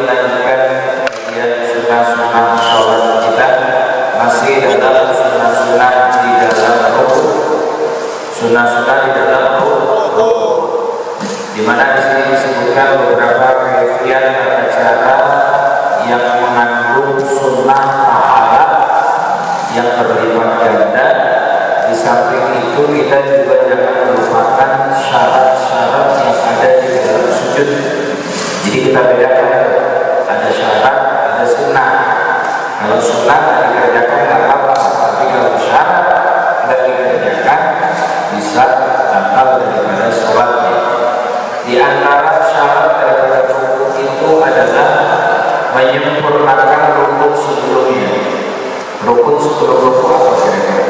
melanjutkan kajian sunnah-sunnah sholat kita, masih dalam sunnah-sunnah di dalam rukun, sunnah-sunnah di dalam rukun, di mana di sini disebutkan beberapa kaifiat tata cara yang mengandung sunnah pahala yang berlipat ganda. Di samping itu kita juga jangan melupakan syarat-syarat yang ada di dalam sujud. Jadi kita bedakan, ada syarat, ada sunnah. Kalau sunnah dikerjakan nggak apa-apa, tapi kalau syarat nggak dikerjakan bisa batal daripada sholatnya. Di antara syarat daripada rukun itu adalah menyempurnakan rukun sebelumnya. Rukun sebelum rukun apa kira-kira?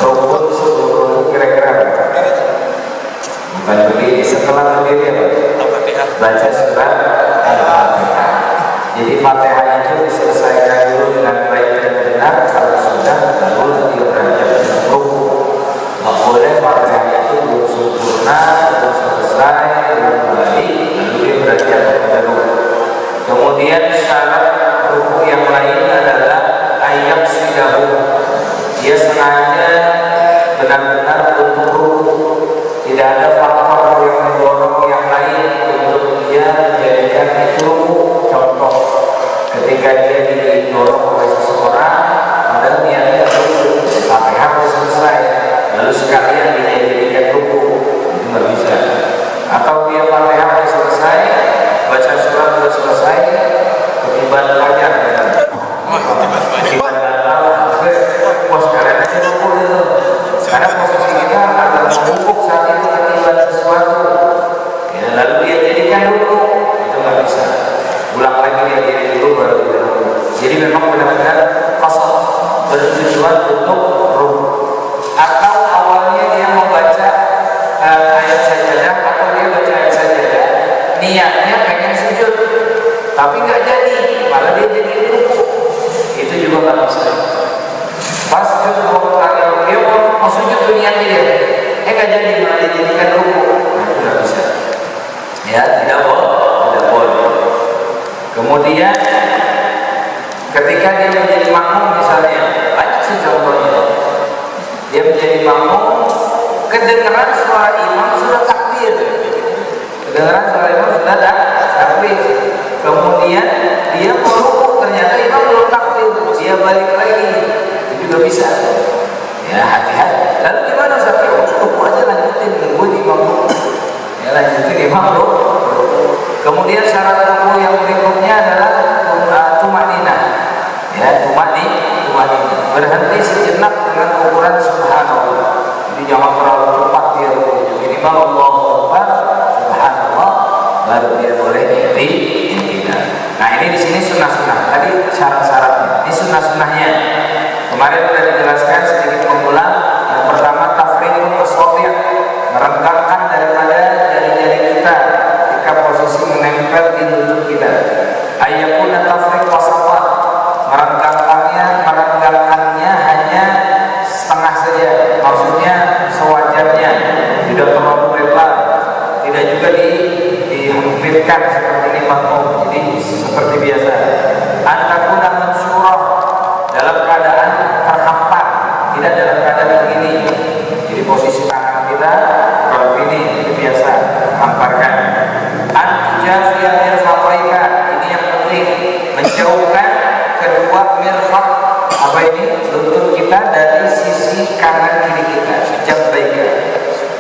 Rukun sebelum rukun kira-kira bukan berdiri, setelah berdiri apa? Baca surat Al-Fatihah. Jadi Fatihah itu diselesaikan dulu dengan baik dan benar. Kalau sudah, baru nanti beranjak ke rukun. Nggak boleh Fatihah itu belum sempurna, belum selesai, belum baik, lalu dia beranjak kepada rukun. Kemudian syarat rukun yang lain adalah ayat sidahu. Dia sengaja benar-benar untuk rukun. Tidak ada faktor yang mendorong yang lain untuk dia menjadikan itu contoh. Ketika dia didorong oleh seseorang, padahal niatnya rukun, Fatihah selesai, lalu sekalian dia jadikan rukun, itu nggak bisa. Atau dia Fatihah selesai, baca surat sudah selesai, ketiban pelajar, ketiban bos kalian aja rukun itu. Karena posisi kita adalah membungkuk saat itu ketiban sesuatu, ya, lalu dia jadikan rukun, itu nggak bisa. Ulang lagi dia jadi dulu baru dia rukun. Jadi memang benar-benar qasad, bertujuan untuk rukun. Atau awalnya dia membaca ayat sajadah, atau dia baca ayat sajadah, niatnya pengen sujud, tapi nggak jadi, malah dia jadi rukun, itu juga nggak bisa. Pas sujud dia mau sujud niatnya dia, nggak jadi, malah dia jadikan rukun, nah itu nggak bisa. Ya, tidak boleh. Kemudian ketika dia menjadi makmum misalnya, banyak sih contohnya. Dia menjadi makmum, kedengaran suara imam sudah takbir. Kedengaran suara imam sudah takbir. Kemudian dia mau rukuk, ternyata imam belum takbir. Dia balik lagi, itu juga bisa. Ya, hati-hati. Lalu gimana Ustaz? Rukuk aja, lanjutin, nunggu di imam. Ya, lanjutin imam rukuk. Kemudian syarat rukuk yang berikutnya adalah tumanina. Ya, tumanina. Berhenti sejenak dengan ukuran subhanallah. Jadi jangan terlalu cepat dia rukuk. Minimal Allahu Akbar, subhanallah, baru dia boleh intikan. Nah, ini di sini sunnah-sunnah. Tadi syarat-syaratnya. Ini sunnah-sunnahnya. Kemarin sudah dijelaskan sedikit mengulang. Yang pertama tafriqul asabi', merengkangkan daripada jari-jari kita ketika posisi menempel di lutut kita. Ayyakuna tafriq wasatah, merengkangkannya hanya setengah saja, maksudnya sewajarnya, tidak terlalu lebar, tidak juga dihempitkan seperti ini makmum. Jadi seperti biasa. Antakuna mansurah, dalam keadaan terhampar, tidak dalam keadaan begini. Jadi posisi tangan kita kalau begini, ini biasa, hamparkan. Antujafiyah mirfaqaika, ini yang penting, menjauhkan kedua mirfaq, apa ini, lutut kita dari sisi kanan kiri kita, jambaika.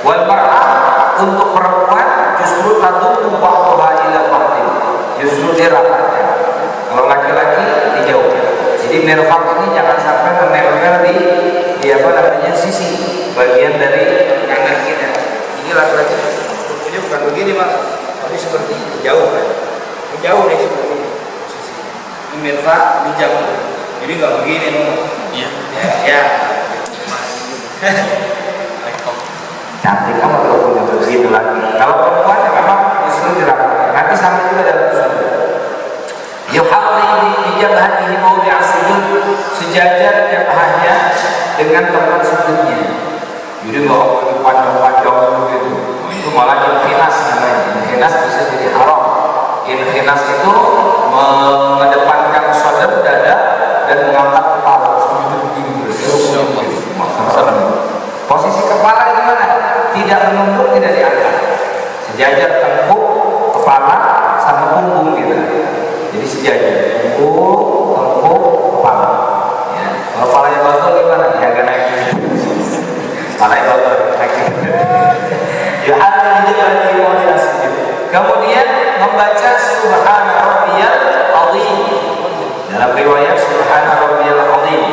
Wal mar'ah, untuk perempuan justru tadummu ba'daha ila ba'din, justru dirapatkan. Kalau laki-laki dijauhkan. Jadi mirfaq ini jangan sampai menempel di apa namanya sisi bagian dari kanan kita. Ini laki-laki rukuknya bukan begini Mas, tapi seperti ini, jauh kan? Jauh nih seperti ini posisinya. Ini mirfaq dijauh. Jadi nggak begini Mas. Iya. Ya. Cantik kamu kalau punya begitu lagi. Kalau perempuan ya memang justru dirapatkan. Nanti sampai juga dalam sujud. Yuhalli di jabhatihi mawdi'a sujud, sejajar jabhahnya dengan tempat sujudnya. Jadi nggak panjang-panjang begitu. Itu malah inhinas namanya. Inhinas bisa jadi haram. Inhinas itu mengedepankan shoulders, dada, dan mengangkat kepala. Posisi kepala gimana? Tidak menunduk, tidak diangkat. Sejajar tengkuk, kepala, sama punggung gitu. Jadi sejajar tengkuk, kepala. Ya. Kalau kepalanya botol gimana? Ya agak naik. Kepalanya botol naik. Ya ada di bagi koordinasi. Kemudian membaca Subhana Rabbiyal Azim. Dalam riwayat Subhana Rabbiyal Azim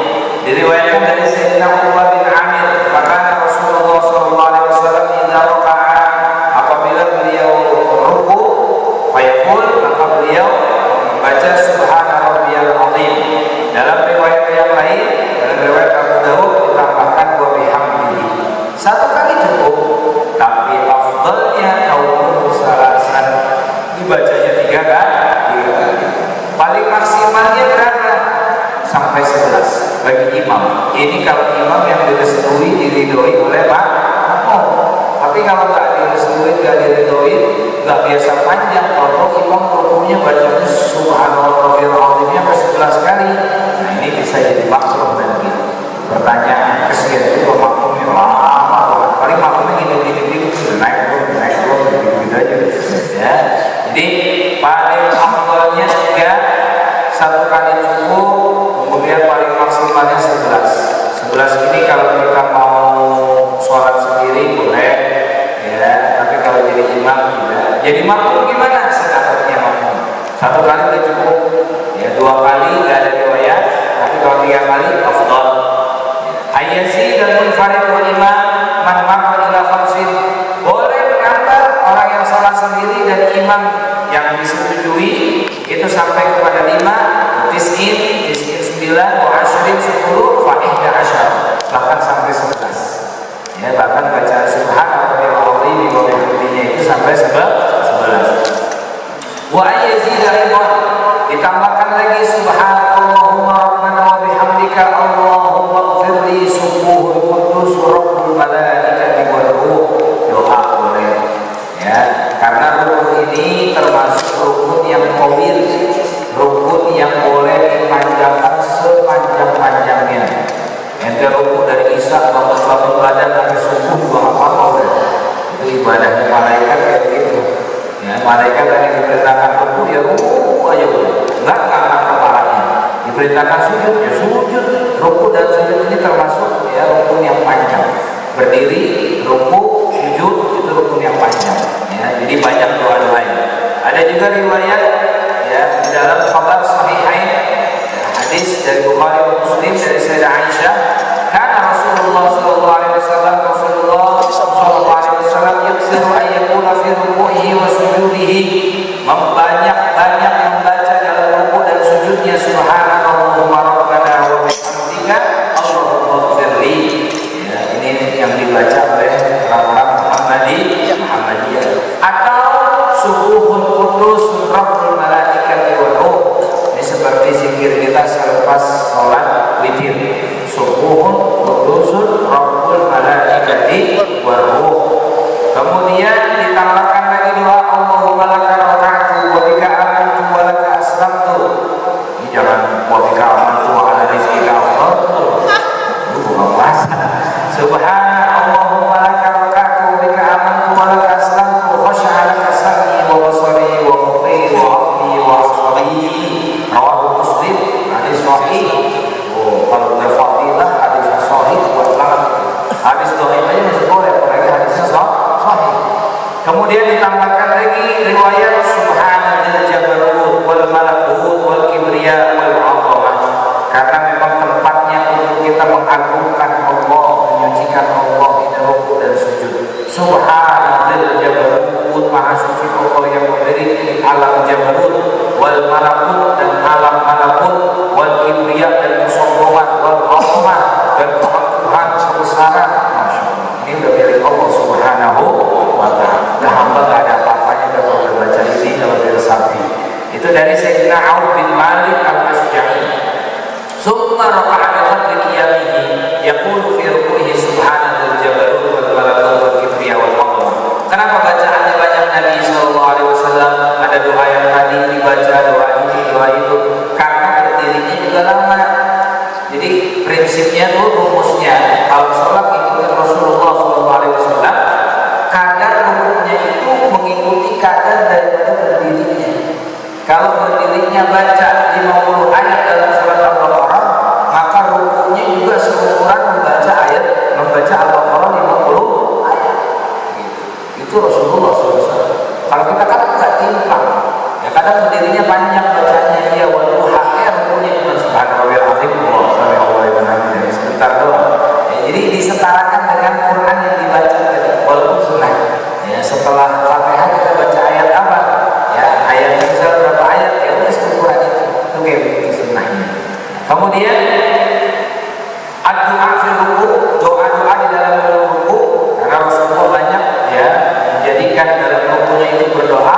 diriwayatkan dari Sayyidina Uqbah bin Amir, maka Rasulullah SAW idza raka'a, apabila beliau ruku, fayaqul, maka beliau membaca Subhana Rabbiyal Azim. Dalam riwayat yang lain, dalam riwayat Abu Dawud ditambahkan wa bihamdihi. Satu kali cukup, tapi afdalnya kaum salasan, dibacanya 3 kali. Paling maksimalnya berapa? Sampai 11 bagi imam. Ini kalau imam yang direstui, diridhoi oleh makmum. Tapi kalau nggak direstui, nggak diridhoi, nggak biasa panjang, atau imam rukunya bacanya Subhanallahil Azimnya ke 11 kali. Nah ini bisa jadi makruh nanti. Pertanyaan kesian itu makmumnya lama banget. Paling makmumnya gini-gini naik turun gitu aja. Ya. Jadi paling afdalnya 3, 1 kali cukup. Kemudian paling maksimalnya 11 ini kalau kita mau sholat sendiri boleh ya, tapi kalau jadi imam tidak. Jadi makmum gimana? Sedapatnya makmum. 1 kali udah cukup ya, 2 kali nggak ada riwayat, tapi kalau 3 kali afdal. Ayyasi dan munfarid wal imam man ma'a ila khamsin, boleh menambah orang yang sholat sendiri dan imam yang disetujui itu sampai kepada 5, tis'in 9, wa ashrin 10, fa 11, bahkan sampai 11. Ya, bahkan bacaan Subhanallahil Azim wa bihamdihi itu sampai 11. Wa ayyazida aidan, ditambahkan lagi Subhanallahumma rabbana wa bihamdika Allahumma ighfirli subuhul qudus rabbul malaikati war ruh. Doa boleh. Ya, karena rukun ini termasuk rukun yang qawil, rukun yang boleh dipanjangkan sepanjang-panjangnya. Ente rukun dari isya bangun badan sampai subuh juga apa-apa udah. Itu ibadahnya malaikat kayak gitu. Ya, malaikat tadi diperintahkan rukun ya rukun aja udah. Enggak angkat kepalanya. Diperintahkan sujud ya sujud. Rukun dan sujud ini termasuk ya rukun yang panjang. Berdiri, rukun, sujud itu rukun yang panjang. Ya, jadi banyak doa-doanya. Ada juga riwayat ya di dalam khabar sahihain, hadis dari Bukhari dan Muslim dari Sayyidah Aisyah, karena Rasulullah sallallahu alaihi wasallam yaksiru ayyakuna fi ruku'ihi wa sujudihi, membanyak-banyak membaca dalam ruku dan sujudnya Subhanallahumma rabbana wa bihamdika Allahumma ighfirli. Ya, ini yang dibaca oleh orang-orang Muhammadiyah. Atau subuhul qudus rabbul malaikati war ruh. Ini seperti zikir kita selepas sholat witir. Subuhul qudus rabbul malaikati war ruh. Kemudian ditambahkan lagi doa Allahumma laka raka'tu wa bika amantu wa laka aslamtu. Ini jangan wa bika amantu wa ala rizqika afdal. Itu bukan puasa. Subhana Allahumma laka raka'tu wa bika amantu wa laka aslamtu khasha'a laka sam'i wa basari wa mukhi wa aqli wa asari. Rawahu Muslim, hadis sahih. Oh, kalau udah fadilah hadis sahih buat banget. Hadis sahih aja masih boleh, apalagi hadisnya sahih. Kemudian ditambahkan lagi riwayat Subhanallahil jabarut wal malakut wal kibriya wal 'azamah, karena memang tempatnya untuk kita mengagungkan Allah, menyucikan Allah di ruku dan sujud. Subhanallahil jabarut, maha suci Allah yang memiliki alam jabarut, wal malakut dan alam malakut, wal kibriya dan kesombongan, wal 'azamah dan keagungan kebesaran. Masyaallah, ini udah milik Allah Subhanahu wa ta'ala. Nah, hamba gak ada apa-apanya kalau berbaca ini, kalau diresapi. Itu dari Sayyidina Auf bin Malik al-Asja'i. Summa raka'a bi qadri qiyamihi yaqulu fi ruku'ihi subhanallahil jabarut wal malakut wal kibriya wal 'azamah. Kenapa bacaannya banyak? Nabi sallallahu alaihi wasallam ada doa yang tadi dibaca doa ini doa itu, karena berdirinya juga lama. Jadi prinsipnya tuh rumusnya kalau sholat ikuti Rasulullah SAW, kadar rukuknya itu mengikuti kadar daripada berdirinya. Kalau berdirinya baca 50 ayat dalam surat Al-Baqarah, maka rukuknya juga seukuran membaca Al-Baqarah 50 ayat. Itu Rasulullah SAW. Kalau kita kan nggak timpang, ya kadang berdirinya panjang bacanya, ya waduh rukuknya cuma subhanallahil azim, sampai Allah yang sebentar doang. Ya, jadi disetarakan dengan Quran yang dibaca tadi, walaupun sunnah. Ya, setelah Fatihah kita baca ayat apa? Ya, ayatnya misalnya berapa ayat? Ya udah seukuran itu kayak begitu sunnahnya. Kemudian doa fi ruku, doa-doa di dalam ruku, karena Rasulullah banyak ya menjadikan dalam rukunya itu berdoa.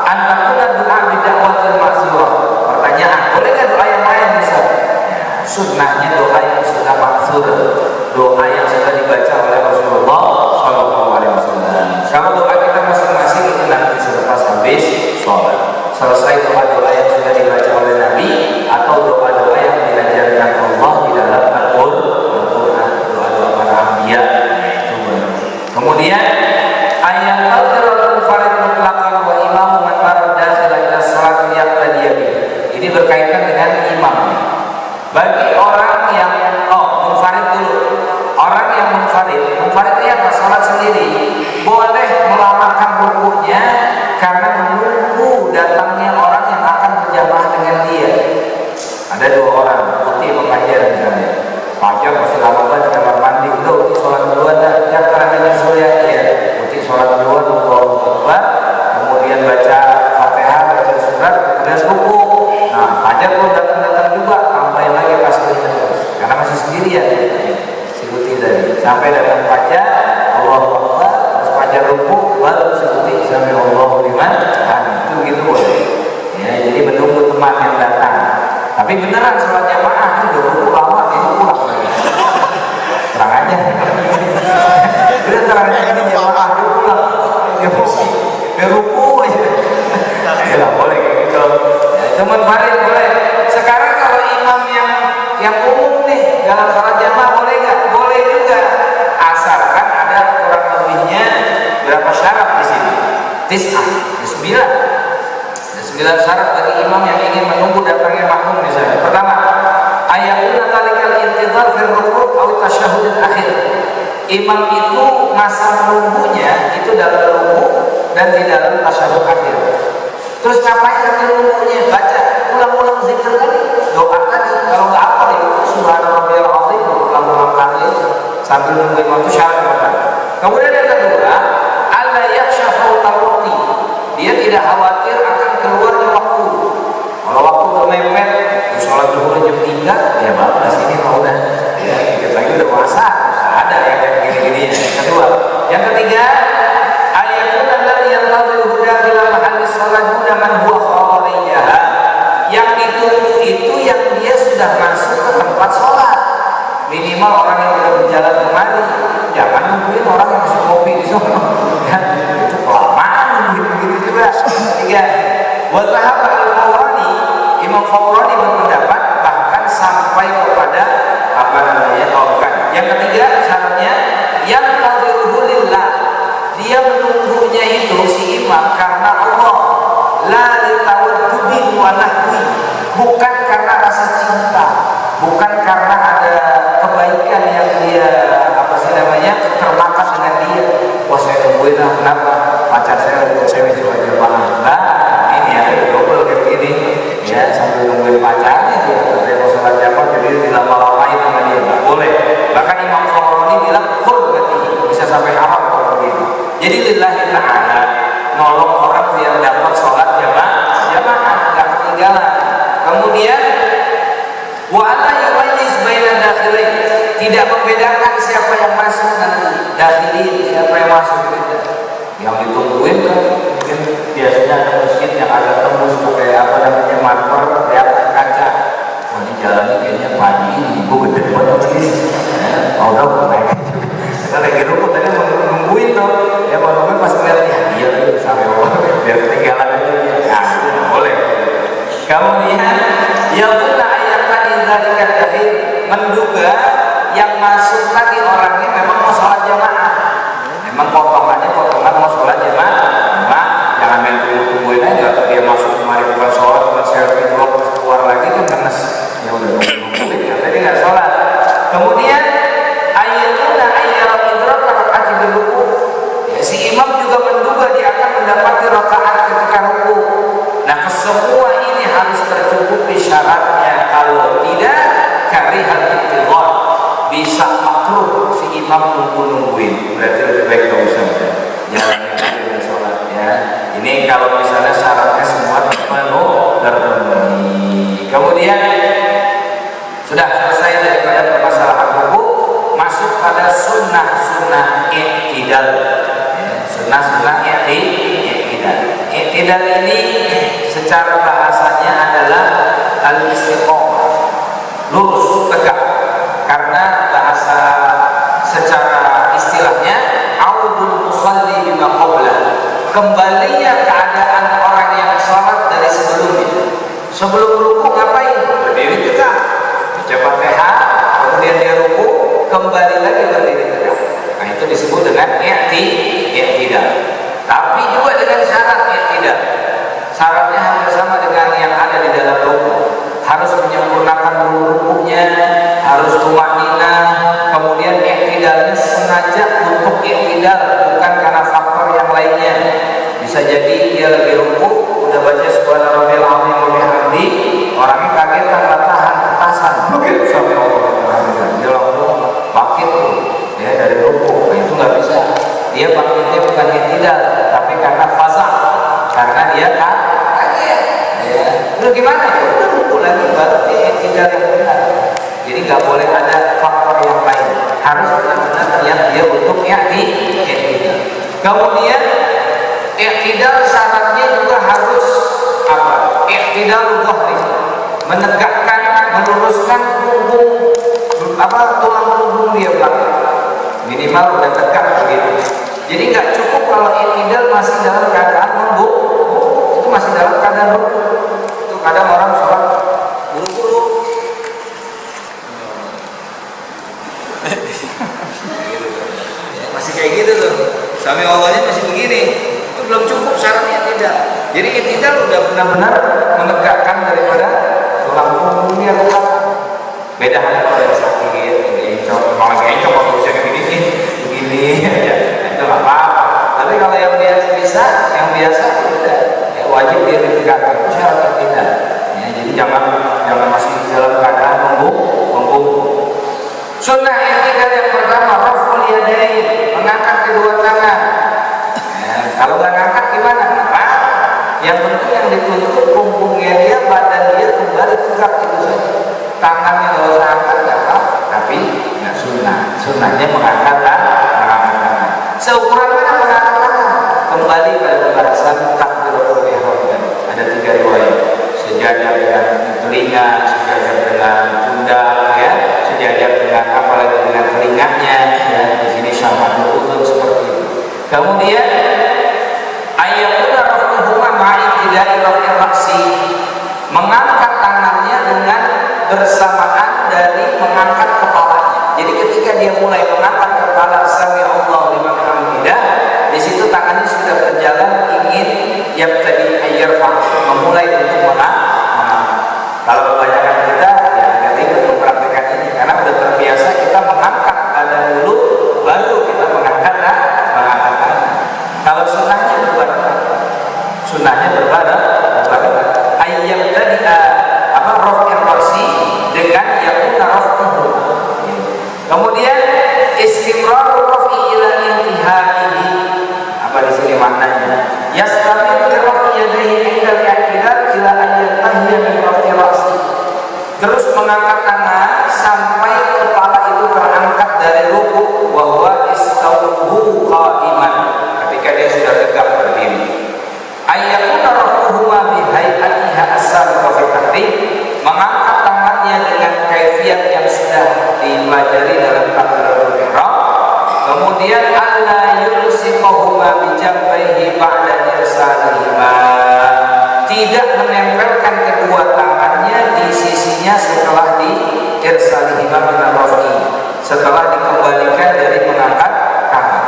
Antakuna doa bid'awatil maksirah. Pertanyaan, boleh nggak doa yang lain bisa? Ya, sunnahnya doa yang sudah maksur, doa yang sudah dibaca oleh Rasulullah SAW. Kalau doa kita masing-masing itu nanti selepas habis sholat, selesai doa-doa yang sudah dibaca oleh Nabi atau doa-doa yang diajarkan Allah di dalam Al-Quran, doa-doa para anbiya. Kemudian ayat al-qira'atul farid mutlaqan wa imamu man marad dakhila ila shalat yaqtadi. Ini berkaitan dengan imam. Bagi orang yang munfarid dulu. Orang yang munfarid ini apa? Salat sendiri. Boleh melamakan rukuknya karena menunggu datangnya orang yang akan berjamaah dengan dia. Ada dua orang, putih sama Fajar misalnya. Fajar masih lama banget di kamar mandi, udah putih sholat duluan dah. Yang karena nyusul ya, putih sholat duluan, Allahu Akbar, kemudian baca Fatihah, baca surat, kemudian ruku. Nah, Fajar belum datang juga, tambahin lagi pas terus, karena masih sendirian. Si putih tadi sampai datang Fajar, Allahu Akbar, terus Fajar ruku, baru si putih sampai Allahu liman hamid. Itu gitu boleh. Ya, jadi menunggu teman yang datang. Tapi beneran sholat jamaah itu udah lama itu pulang lagi. Terang aja. Udah terang aja ini jamaah itu pulang. Dia ruku aja. Ya lah boleh kayak gitu. Ya, itu munfarid boleh. Sekarang kalau imam yang umum nih dalam sholat jamaah boleh nggak? Boleh juga. Asalkan ada kurang lebihnya berapa syarat di sini? 9 syarat bagi imam yang ingin menunggu datangnya makmum misalnya. Pertama, ayatuna talikal intizar fil ruku' atau tasyahud akhir. Imam itu masa menunggunya itu dalam ruku' dan di dalam tasyahud akhir. Terus ngapain sambil ruku'nya? Baca ulang-ulang zikir tadi, doa tadi. Kalau nggak apa ya subhanallahil azim, ulang-ulang kali sambil nunggu imam itu syarat pertama. Kemudian yang kedua, alla yakhshafu tawqi. Dia tidak khawatir akan keluarnya waktu. Kalau waktu bermepet, sholat zuhur jam 3, ya bagus ini mau udah. Ya, dikit lagi udah puasa. Ada yang kayak gini-gini. Yang ketiga, ayatun alladzi yantazil huda fil mahalli sholat huda man huwa kharijah. Yang ditunggu itu yang dia sudah masuk ke tempat sholat. Minimal orang yang sudah berjalan kemari. Jangan nungguin orang yang masih ngopi di sana. Ya, itu kelamaan nungguin begitu juga. Tiga, wa dhahaba al-Fawrani, Imam Fawrani berpendapat bahkan sampai kepada Yang ketiga syaratnya yang tadhiruhu lillah. Dia menunggunya itu si imam karena Allah, la litawaddudin wa nahwi, bukan karena rasa cinta, bukan karena ada kebaikan yang dia termakan dengan dia. Wah saya tungguin lah, kenapa pacar saya untuk saya sholat jamaah. Nah ini ada double kayak begini ya, sambil nungguin pacarnya dia saya mau sholat jamaah jadi dilama-lamain sama dia, nggak boleh. Bahkan Imam Fawrani bilang berarti bisa sampai haram kalau begitu. Jadi lillahi ta'ala nolong orang biar dapat sholat jamaah nggak ketinggalan. Kemudian wa alla yumayyiz baina dakhilin, tidak membedakan siapa yang masuk nanti, dakhilin siapa yang masuk gitu. Yang ditungguin kan mungkin biasanya ada masjid yang ada tembus pakai apa namanya marmer kelihatan kaca. Oh ini jalannya kayaknya pagi ini ibu gede banget ini. Oh udah naik juga. Kita lagi rukuk tadi nungguin tuh, ya mau nungguin pas ngeliat ya dia lagi sampai Allah biar ketinggalan aja dia. Nah, Kemudian yaqulna ayyakani dzalika dakhil, menduga yang masuk tadi orangnya memang mau sholat jamaah, memang potongan mau sholat jamaah, jangan main tungguin aja atau dia masuk kemari bukan sholat cuma selfie dulu keluar lagi kan kenes, ya udah nungguin ya tadi nggak sholat. Kemudian ayyakuna ayyal idrak rakaat biruku, ya si imam juga menduga dia akan mendapati rakaat ketika ruku. Nah kesemua ini harus tercukupi syaratnya, kalau tidak karihal ittihad, bisa makruh si imam nungguin, berarti lebih baik gak usah jalan udah sholat ya. Ini kalau misalnya syaratnya semua terpenuhi. Kemudian sudah selesai daripada permasalahan ruku, masuk pada sunnah-sunnah i'tidal ya, sunnah-sunnah i'tidal. I'tidal ini secara bahasanya adalah al-istiqomah, lurus tegak, karena bahasa secara istilahnya audul musalli bima qabla, kembalinya keadaan orang yang sholat dari sebelumnya. Sebelum ruku ngapain? Berdiri tegak, baca Fatihah, kemudian dia ruku, kembali lagi berdiri tegak. Nah itu disebut dengan i'tidal. Tapi juga dengan syarat i'tidal. Syaratnya hampir sama dengan yang ada di dalam ruku. Harus menyempurnakan dulu rukunya, harus tumanina, kemudian i'tidalnya sengaja untuk i'tidal, bukan karena faktor yang lainnya. Bisa jadi dia lagi ruku, udah baca subhanallahil azim wa bihamdi, orangnya kaget kan tahan ketasan, begitu sampai Allah, dia langsung bangkit ya dari ruku. Nah, itu nggak bisa. Dia bangkitnya bukan i'tidal, tapi karena fazah, karena dia kaget. Ya, itu gimana ya? Udah ruku lagi baru dia i'tidal yang benar. Jadi nggak boleh ada faktor yang lain, harus benar-benar niat dia untuk i'tidal. Kemudian i'tidal syaratnya juga harus apa? I'tidal dhahri, menegakkan, meluruskan punggung tulang punggung dia belakang, minimal udah tegak begitu. Jadi nggak cukup kalau i'tidal masih dalam keadaan membuk, itu masih dalam keadaan ruku. Itu kadang orang sholat buru-buru masih kayak gitu tuh, sami Allahnya masih begini, itu belum cukup syaratnya tidak. Jadi i'tidal udah benar-benar menegakkan daripada tulang punggungnya belakang. Beda halnya kalau yang sakit, encok, malah encok waktu bisa begini ya, itu nggak apa-apa. Tapi kalau yang biasa, udah ya, wajib dia ditegakkan, itu syarat i'tidal. Ya, jadi jangan masih dalam keadaan membungkuk. Sunnah i'tidal yang pertama raf'ul yadain, mengangkat kedua tangan. Ya, kalau nggak ngangkat gimana? Nah, yang penting yang dituntut punggungnya dia, badan dia kembali tegak, itu saja. Tangannya nggak usah angkat, nggak apa, tapi nggak sunnah. Sunnahnya mengangkat tangan. Seukuran mana mengangkat tangan? Kembali pada pembahasan takbiratul ihram. Ada 3 riwayat. Sejajar dengan telinga, sejajar dengan pundak, ya, sejajar dengan apalagi dengan telinganya. Ya, di sini syahmatul udhun seperti itu. Kemudian ayyakuna raf'uhuma ma'ibtida'i raf'ir ra'si, mengangkat tangannya dengan bersamaan dari mengangkat kepalanya. Jadi ketika dia mulai mengangkat kepala sami Allah liman hamidah, di situ tangannya sudah berjalan ingin yabtadi ayyarfa, memulai untuk mengangkat. Kalau kebanyakan kita ya nggak ribet mempraktikkan ini, karena udah terbiasa kita mengangkat badan dulu baru kita mengangkat tangan. Kalau sunnahnya berbareng ayyam tadi raf'ir ra'si dengan yakuna raf'uhu. Kemudian istimrarul raf'i ila intihaihi, apa di sini maknanya? Yastamir bi raf'i yadayhi inda al-i'tidal ila an yantahiya min raf'i ra'si, terus mengangkat tangan sampai kepala itu terangkat dari ruku, wa huwa istawuhu qa'iman, ketika dia sudah tegak berdiri. Ayyakuna raf'uhuma bi hay'atiha as-sabiqah fi tahrim, mengangkat tangannya dengan kaifiat yang sudah dipelajari dalam takbiratul ihram. Kemudian alla yulsiqahuma bi jambayhi ba'da irsalihima, tidak menempelkan kedua minar rafi, setelah dikembalikan dari mengangkat tangan.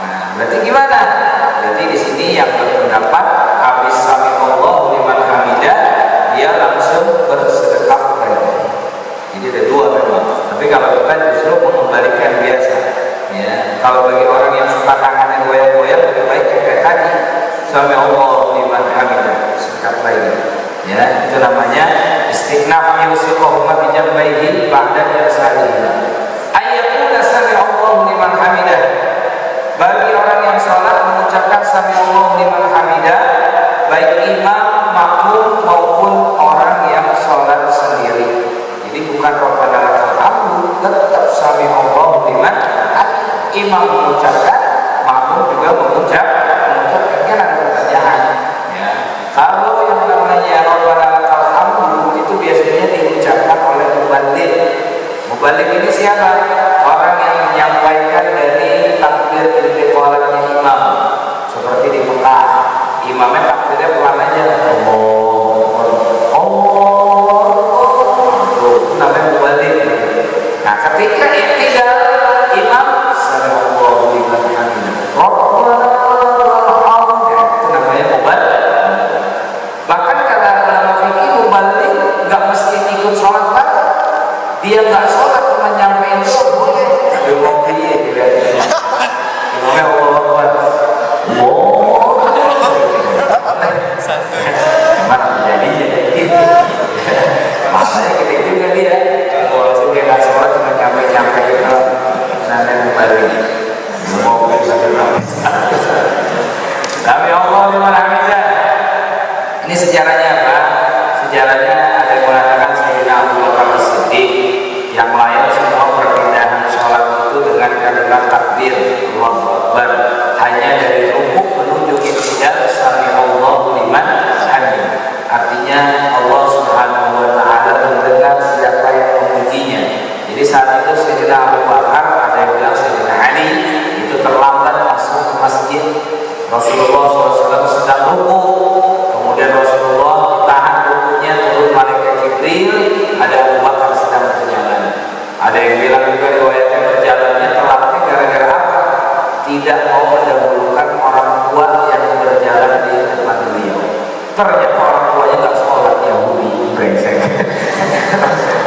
Nah, berarti gimana? Berarti di sini yang berpendapat habis sami'allahu liman hamidah dia langsung bersedekap lagi. Jadi ada dua memang. Tapi kalau kita justru mengembalikan biasa. Ya, kalau bagi orang yang suka tangannya goyang-goyang lebih baik kayak tadi sami'allahu liman hamidah sedekap lagi. Ya, itu namanya istighnaf yusiqahuma bi jambaihi ba'da irsalihi. Ayyakuna sami'allahu liman hamidah. Bagi orang yang salat mengucapkan sami'allahu liman hamidah, baik imam, makmum maupun orang yang salat sendiri. Jadi bukan Rabbana lakal hamdu, tetap sami'allahu liman hamidah. Imam mengucapkan, makmum juga mengucapkan, kan ada pertanyaan. Ya. Kalau yang namanya Rabbana lakal hamdu itu biasanya diucapkan oleh mubalik. Mubalik ini siapa? Orang yang menyampaikan dari takbir intiqalatnya imam. Seperti di Mekah, imamnya takbirnya pelan aja. Itu namanya mubalik. Nah, ketika iktidal imam sallallahu alaihi wasallam Rabbana itu namanya mubalik. Bahkan kata ulama fikih mubalik nggak mesti ikut sholat bareng. Dia nggak sholat cuma nyampein itu boleh. Tapi mau piye juga. Imamnya Allah Akbar. Gimana jadinya? Makanya kita juga dia. Kalau dia nggak sholat cuma nyampein itu namanya mubalik. Mau tapi Allah liman hamidah. Ini sejarahnya apa? Sejarahnya ada yang mengatakan Sayyidina Abu Bakar As-Siddiq, yang lain semua perpindahan sholat itu dengan kalimat takbir Allahu Akbar, hanya dari rukuk menuju iktidal sami'allahu liman hamidah. Artinya Allah Subhanahu wa taala mendengar siapa yang memujinya. Jadi saat itu Sayyidina Abu Bakar, ada yang bilang Sayyidina Ali itu terlambat masuk ke masjid. Rasulullah SAW sedang rukuk, kemudian Rasulullah ditahan rukuknya, turun malaikat Jibril, ada Abu Bakar sedang berjalan. Ada yang bilang juga riwayatnya berjalannya telatnya gara-gara apa? Tidak mau mendahulukan orang tua yang berjalan di depan beliau. Ternyata orang tuanya nggak sholat, Yahudi brengsek.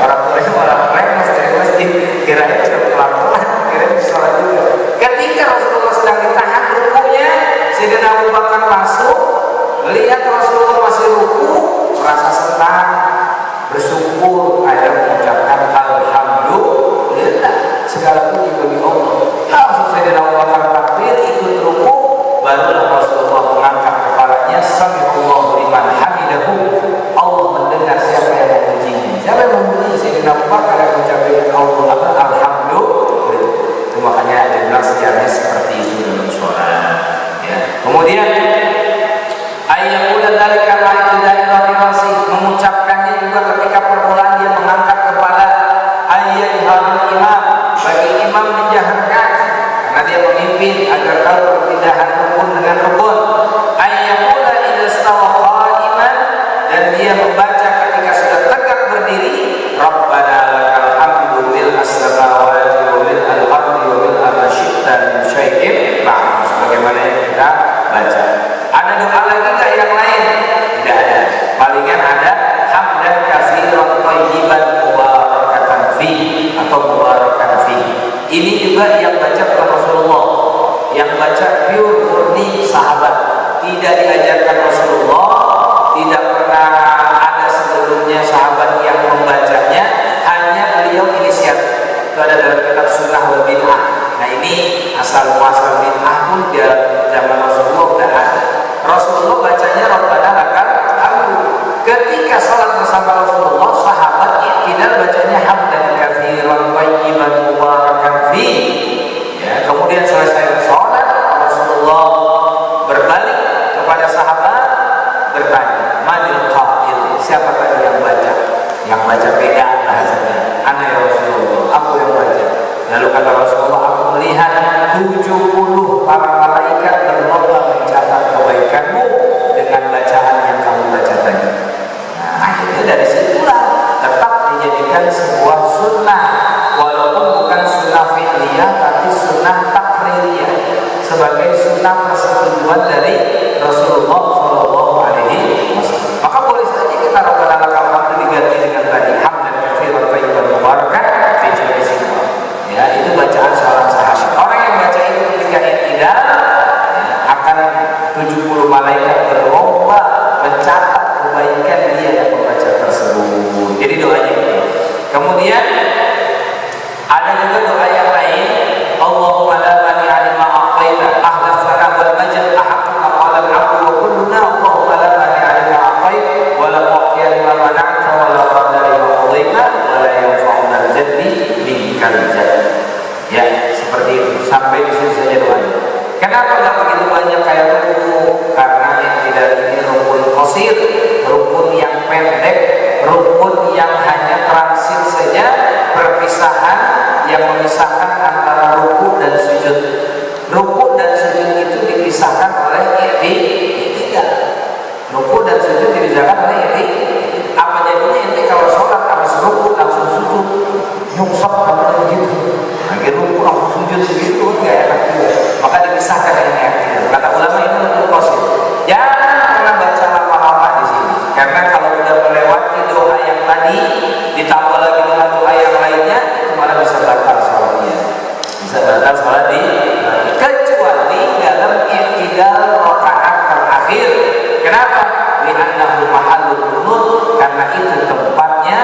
Orang tuanya malah mereka dari masjid, kira-kira sudah pelan-pelan, kira-kira sholat juga. Ketika Rasulullah sedang ditahan rukuknya, Sayyidina Abu Bakar masuk, melihat Rasulullah masih ruku, merasa senang, bersyukur, akhirnya mengucapkan alhamdulillah, segala puji bagi Allah. Langsung Sayyidina Abu Bakar takbir, ikut ruku, barulah Rasulullah mengangkat kepalanya, sami'allahu liman hamidahu. Allah mendengar siapa yang memujinya. Siapa yang memuji? Sayyidina Abu Bakar yang mengucapkan alhamdulillah. Itu makanya ada bilang sejarahnya seperti itu dalam sholat. Kemudian ayyakula dzalika ma'idani rasi, mengucapkannya juga ketika permulaan dia mengangkat kepala. Ayyadhal imam, bagi imam menjaharkan karena dia memimpin agar tahu perpindahan rukun dengan rukun. Ayyakula idza stawa qa'iman, dan dia membaca ketika sudah tegak berdiri, Rabbana lakal hamdu mil as-samawati wa mil al-ardi wa mil ma syi'ta min syai'in ba'd, sebagaimana yang kita baca. Ada doa lagi nggak yang lain? Tidak ada. Palingan ada hamdan katsiran thayyiban mubarakatan fi atau mubarakan fi. Ini juga yang baca bukan Rasulullah, yang baca pure murni sahabat. Tidak diajarkan Rasulullah, tidak pernah ada sebelumnya sahabat yang membacanya, hanya beliau inisiatif. Itu ada dalam kitab Sunnah wal Bid'ah. Nah ini asal muasal bid'ah pun dia zaman Rasulullah udah ada. Rasulullah bacanya Rabbana lakal hamdu. Ketika salat bersama Rasulullah, sahabat iktidal bacanya hamdan katsiran thayyiban mubarakan fi. Ya, kemudian selesai salat, Rasulullah berbalik kepada sahabat bertanya, "Manil qail?" Siapa tadi yang baca? Yang baca beda bahasanya. Ana ya Rasulullah, aku yang baca. Lalu kata Rasulullah, aku melihat 70 para malaikat berlomba mencatat kebaikanmu dengan bacaan yang kamu baca tadi. Nah, akhirnya dari situlah tetap dijadikan sebuah sunnah sunnah takririyah, sebagai sunnah persetujuan dari Rasulullah Shallallahu Alaihi Wasallam. Maka boleh saja kita Rabbana lakal hamdu diganti dengan tadi hamdan katsiran thayyiban mubarakan fi jami'i sifat. Ya, itu bacaan seorang sahabat. Orang yang baca itu ketika i'tidal, ya, akan 70 malaikat berlomba mencatat kebaikan dia yang membaca tersebut. Jadi doanya itu. Kemudian ada juga doa yang lain, Allahumma la mani'a lima a'taita ahla tsana wal majd ahqqu ma qala al-'abdu wa kulluna Allahumma la mani'a lima a'taita wa la mu'tiya lima mana'ta wa la radda lima qadaita wa la yanfa'u al-jaddi minkal jadd. Ya, seperti itu. Sampai di sini saja doanya. Kenapa enggak begitu banyak kayak ruku? Karena tidak ini rukun qasir, rukun yang pendek, rukun yang hanya transit saja, perpisahan yang memisahkan antara ruku dan sujud. Ruku dan sujud itu dipisahkan oleh i'tidal. Ruku dan sujud dipisahkan oleh i'tidal. Apa jadinya ente kalau sholat habis ruku langsung sujud, nyungsep namanya begitu. Lagi ruku langsung sujud begitu enggak enak juga. Maka dipisahkan dengan i'tidal. Kata ulama itu rukun qasir. Jangan pernah baca lama-lama di sini. Karena kalau udah melewati doa yang tadi ditambah lagi dengan doa yang lainnya, itu malah bisa batal sholatnya. Bisa batal sholat kecuali dalam i'tidal rakaat terakhir. Kenapa? Li'annahu mahallul qunut, karena itu tempatnya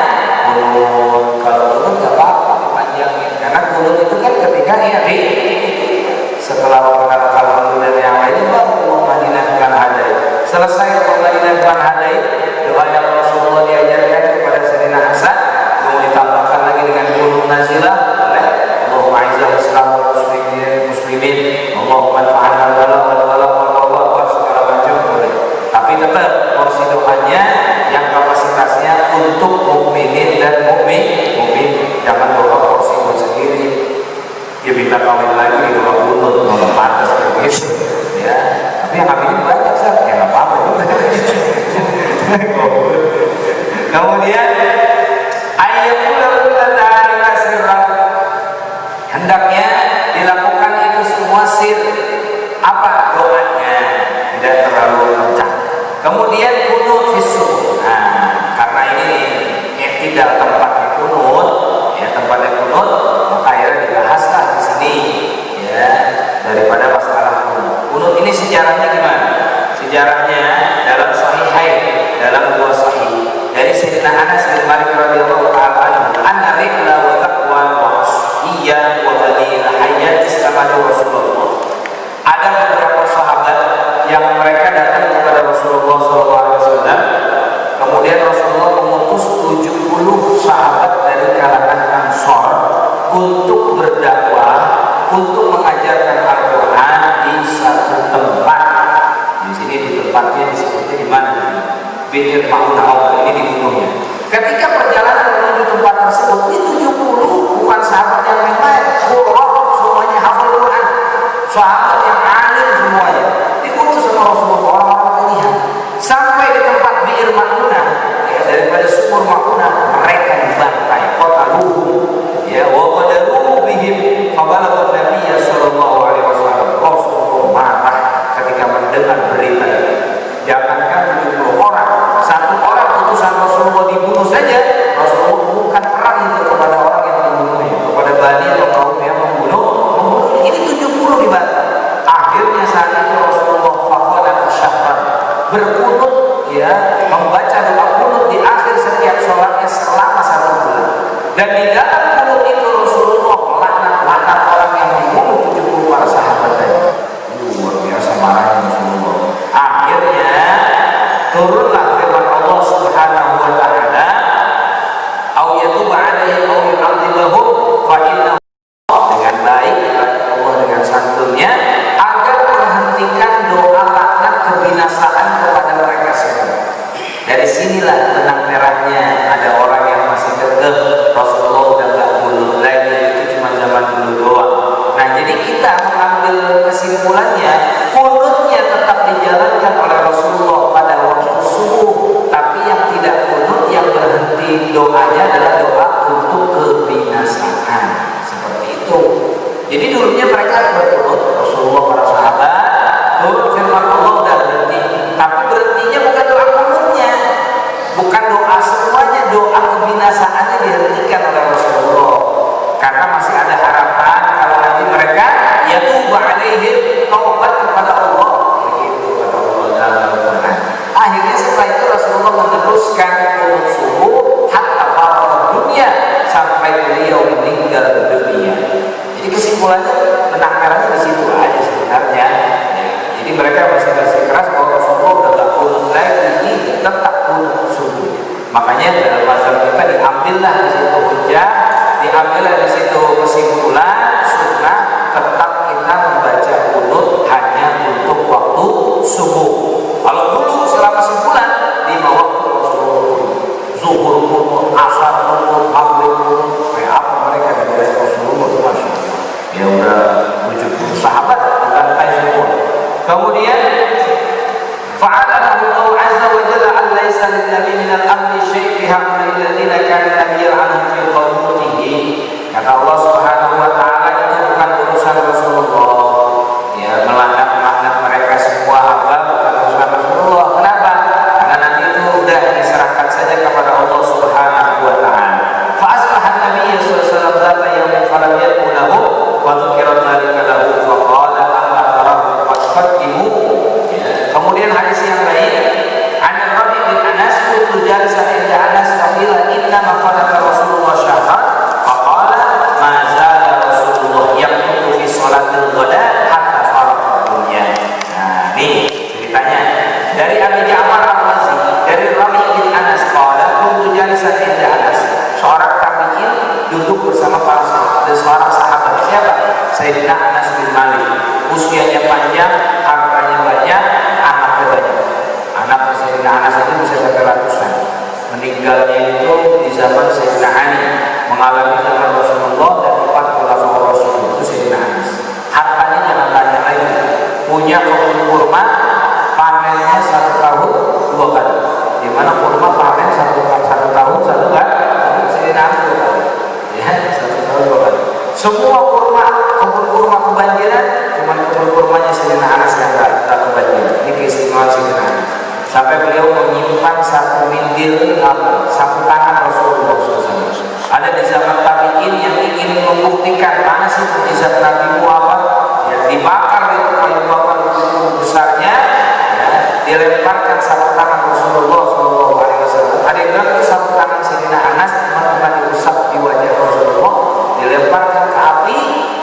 qunut. Kalau qunut enggak apa-apa dipanjangin. Karena qunut itu kan ketika setelah mengatakan alhamdulillah dan yang lainnya baru Madinah dengan hadai. Selesai Madinah dengan hadai, doa yang Rasulullah diajarkan kepada Sayyidina Hasan, mau ditambahkan lagi dengan qunut nazilah oleh Allahumma izzal Islam wal muslimin, Allahumma anfa'na wal segala macam boleh. Tapi tetap porsi doanya yang kapasitasnya untuk mukminin dan mukmin. Jangan doa porsi buat sendiri. Ya minta kawin lagi di doa qunut, nggak pantas begitu. Ya, tapi yang aminin banyak sih, ya nggak apa-apa juga. Kemudian hendaknya dilakukan itu semua sir. Apa doanya? Tidak terlalu kencang. Kemudian qunut fisu. Nah, karena ini tidak tempatnya qunut, ya tempatnya qunut, maka akhirnya dibahaslah di sini, ya, daripada masalah qunut. Qunut ini sejarahnya gimana? Sejarahnya dalam sahihain, dalam dua sahih dari Sayyidina Anas bin Malik radhiyallahu ta'ala anhu, anna rihla wa taqwa wa asiyya wa bani hayat istamadu Rasulullah. Ada beberapa sahabat yang mereka datang kepada Rasulullah SAW. Kemudian Rasulullah mengutus 70 sahabat dari kalangan Ansor untuk berdakwah, untuk mengajarkan Al-Quran di satu tempat. Di sini di tempatnya disebutnya di mana? Bi'ir Ma'unah, ini dibunuhnya. Ketika perjalanan menuju tempat tersebut, itu 70 bukan sahabat yang main-main, semuanya hafal Quran, sahabat yang alim semuanya. Diutus sama Rasulullah, orang-orang pilihan. Sampai di tempat Bi'ir Ma'unah, ya, daripada sumur Ma'unah, mereka dibantai, qataluhum, ya, wa qadaruhu bihim, fabalagha Nabi sallallahu alaihi wasallam. Rasulullah marah ketika mendengar berita. Jangankan 70 orang, satu orang utusan Rasulullah dibunuh saja, Rasulullah bukan perang itu kepada orang yang membunuhnya, kepada Bani atau kaum yang membunuh. Ini 70 dibantai. Akhirnya saat itu Rasulullah faqala syahran, berkunut, ya, membaca doa kunut di akhir setiap sholatnya selama 1 bulan. Dan di dalam kunut itu Rasulullah melaknat orang yang membunuh 70 para sahabat tadi. Luar biasa marahnya Rasulullah. Akhirnya turunlah firman Allah Subhanahu wa taala, "Au yatuba 'alaihim aw yu'adzibahum fa innahu", dengan baik Allah dengan santunnya agar menghentikan doa laknat kebinasaan kepada mereka semua. Dari sinilah benang merahnya ada orang yang masih kekeh Rasulullah udah gak bunuh lagi, itu cuma zaman dulu doang. Nah, jadi kita mengambil kesimpulannya, kunutnya tetap dijalankan oleh Rasulullah pada waktu subuh, tapi yang tidak kunut, yang berhenti doanya adalah doa untuk kebinasaan. Seperti itu. Jadi dulunya mereka mereka berkunut, Rasulullah, para sahabat, turun firman Allah dan berhenti. Tapi berhentinya bukan doa kunutnya, bukan doa semuanya, doa kebinasaannya dihentikan oleh Rasulullah. Karena masih ada harapan kalau nanti mereka yatubu alaihim, taubat kepada Allah. Begitu kata Allah dalam Al-Quran. Akhirnya setelah itu Rasulullah meneruskan kunut subuh hatta faragha dunia, sampai beliau meninggal dunia. Jadi kesimpulannya benang merahnya di situ aja sebenarnya. Ya, jadi mereka masih bersikeras bahwa Rasulullah udah gak kunut lagi, ini tetap kunut subuh. Makanya dalam mazhab kita diambillah di situ hujjah, diambillah di situ kesimpulan sunnah, tetap kita membaca kunut hanya untuk waktu subuh. Kalau dulu selama sebulan 5 waktu Rasulullah, zuhur kunut, asar kunut, maghrib kunut, kayak apa mereka dari Rasulullah, masya Allah. Ya udah 70 sahabat dibantai semua. Kemudian fa'alahu Allah azza wa jalla an laysa lin nabi min al-amri syai' fi haqqi alladziina kana nabiyyan anhum fi qawlihi. Kata Allah Subhanahu wa taala, itu bukan urusan Rasulullah. Ya, melaknat mereka semua apa? Bukan urusan Rasulullah. Kenapa? Karena nanti itu udah diserahkan saja kepada Allah Subhanahu wa taala. Fa asbaha an-nabiy sallallahu alaihi wasallam dzata yawmin falam yakun lahu wa dzukira dzalika lahu fa qala amma tarahu qad qaddimu. Kemudian hadis yang lain, an Rabi bin Anas kuntu jalisan inda Anas faqila inna ma qala Rasulullah syahra faqala ma zala Rasulullah yaqtu fi salatil ghada hatta faragha dunya. Nah, ini ceritanya dari Abi Ja'far Al-Razi, dari Rabi bin Anas qala kuntu jalisan inda Anas. Seorang tabi'in duduk bersama para sahabat, seorang sahabat siapa? Sayyidina Anas bin Malik. Usianya panjang, hartanya banyak, anaknya banyak. Anak Sayyidina Anas itu bisa sampai ratusan. Meninggalnya itu di zaman Sayyidina Ali, mengalami zaman Rasulullah dan 4 khulafaur Rasul. Itu Sayyidina Anas. Hartanya jangan tanya lagi. Punya kebun kurma, panennya 1 tahun 2 kali. Di mana kurma panen 1 tahun 1 kali. Sayyidina Anas 2 kali. Ya, 1 tahun 2 kali. Semua kurma, kebun kurma kebanjiran, cuman kebun kurmanya Sayyidina Anas yang tak kebanjiran. Ini keistimewaan Sayyidina Anas. Sampai beliau menyimpan 1 mindil sapu tangan Rasulullah SAW. Ada di zaman tabi'in yang ingin membuktikan mana sih mukjizat Nabi Muhammad, ya, dibakar itu kayu bakar besarnya, ya, dilemparkan sapu tangan Rasulullah SAW. Ada yang bilang itu sapu tangan Sayyidina Anas cuma diusap di wajah Rasulullah, dilemparkan ke api,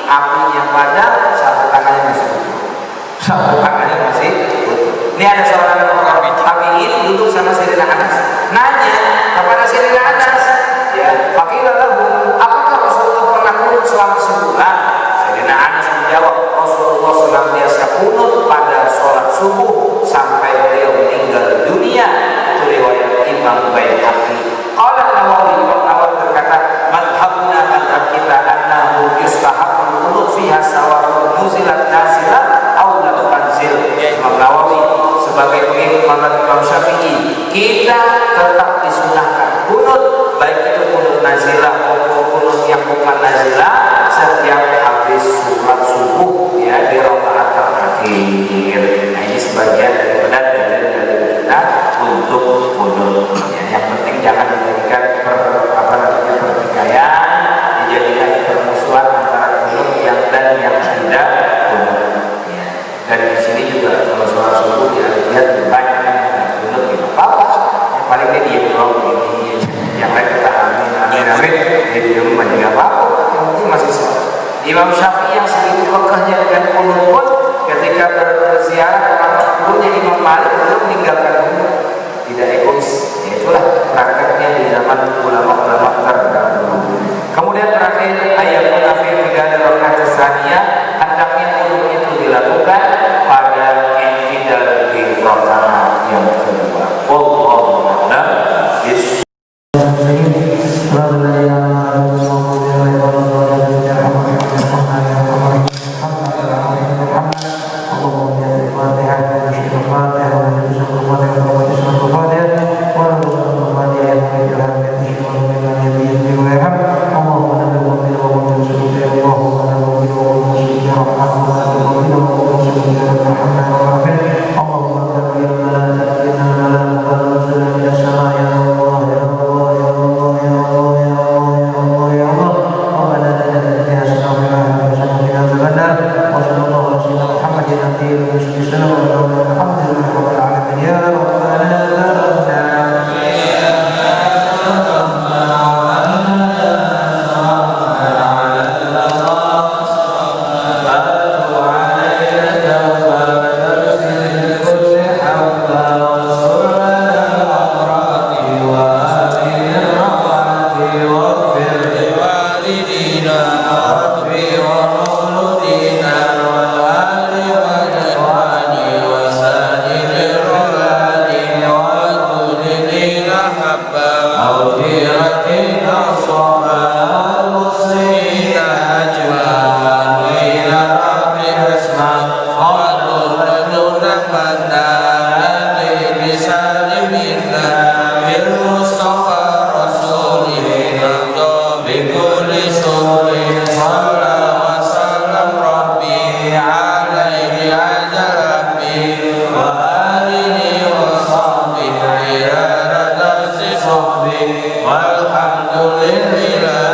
apinya padam, sapu tangannya masih utuh. Sapu tangannya masih utuh. Ini ada seorang tabi'in duduk sama Sayyidina Anas, nanya kepada Sayyidina Anas, ya, faqila lahu, apakah Rasulullah pernah kunut selama sebulan? Sayyidina Anas menjawab, Rasulullah senantiasa kunut pada sholat subuh sampai beliau meninggal dunia. Itu riwayat Imam Baihaqi. Qala Nawawi, Imam Nawawi berkata, madhabuna madhab kita annahu yustahabul kunut fiha sawa'un nuzilat nazilah aw lam tanzil. Imam Nawawi sebagai pengikut mazhab Imam Syafi'i, kita tetap disunahkan kunut, baik itu kunut nazilah maupun kunut yang bukan nazilah, setiap habis sholat subuh, ya, di rakaat terakhir. Nah, ini sebagian daripada dalil-dalil kita untuk kunut. Ya, yang penting jangan dijadikan pertikaian, dijadikan permusuhan antara kunut yang dan yang tidak kunut. Ya. Dan di sini juga kalau sholat subuh lihat banyak kan yang kunut, gitu. Apa? Yang paling dia diam doang begini, yang lain kita amin, dia diam aja nggak apa-apa. Yang penting masih sholat. Imam Syafi'i yang segitu kekehnya dengan kunut pun ketika berziarah ke rumah gurunya Imam Malik, beliau meninggalkan kunut, tidak egois. Ya, itulah prakteknya di zaman ulama-ulama terdahulu. Kemudian terakhir, ayat munafik tidak ada rakaat tsaniyah, hendaknya kunut itu dilakukan pada i'tidal di rakaat yang kedua. Wallahu a'lam bishawab. Allahumma مغفرة أصابها المسلمين أجمعين وإلى ربك اسمع قالوا رجل منا بسالم الله بالمصطفى رسوله نرضى بكل سوء صلى وسلم ربي عليه عجل ربي وآله وصحبه عيال نفس صحبه والحمد لله